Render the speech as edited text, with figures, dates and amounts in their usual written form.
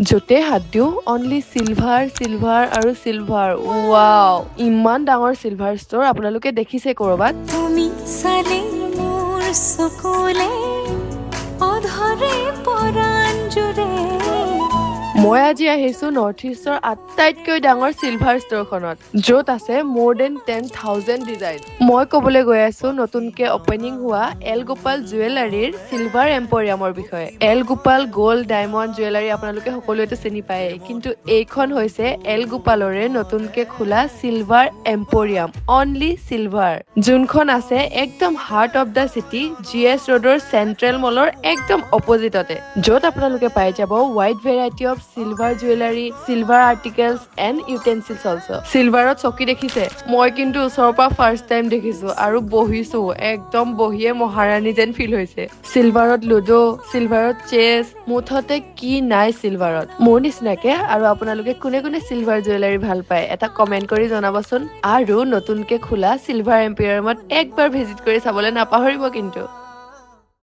য'তে হাত দিওঁ অনলি চিলভাৰ আৰু চিলভাৰ। ৱাও, ইমান ডাঙৰ চিলভাৰ ষ্ট'ৰ আপোনালোকে দেখিছে ক'ৰবাত? তুমি চালে মোৰ চকুলে অধৰে পৰাণ জুৰে। মই আজি আহিছোঁ নৰ্থ ইষ্টৰ আটাইতকৈ ডাঙৰ চিলভাৰ ষ্ট'ৰখনত, য'ত আছে মোৰ দেন 10,000 ডিজাইন। মই ক'বলৈ গৈ আছোঁ নতুনকে অপেনিং হোৱা এল গোপাল জুৱেলাৰীৰ চিলভাৰ এম্পৰিয়ামৰ বিষয়ে। L Gopal gold diamond jewellery আপোনালোকে সকলোৱেতো চিনি পায়েই, কিন্তু এইখন হৈছে এল গোপালৰে নতুনকে খোলা চিলভাৰ এম্পৰিয়াম, অনলি চিলভাৰ, যোনখন আছে একদম heart of the city GS ৰোডৰ চেন্ট্ৰেল মলৰ একদম অপজিটতে, য'ত আপোনালোকে পাই যাব wide variety of silver jewellery, silver articles and utensils also'. চিলভাৰত চকী দেখিছে? মই কিন্তু ওচৰৰ পৰা ফাৰ্ষ্ট টাইম দেখিছোঁ আৰু বহিছোঁ, একদম বহিয়ে মহাৰাণী যেন ফিল হৈছে। চিলভাৰত লুডো, চিলভাৰত চেছ, মুঠতে কি নাই চিলভাৰত। মোৰ নিচিনাকে আৰু আপোনালোকে কোনে কোনে চিলভাৰ জুৱেলাৰী ভাল পায় এটা কমেণ্ট কৰি জনাবচোন, আৰু নতুনকে খোলা চিলভাৰ এম্পৰিয়ামত একবাৰ ভিজিট কৰি চাবলৈ নাপাহৰিব কিন্তু।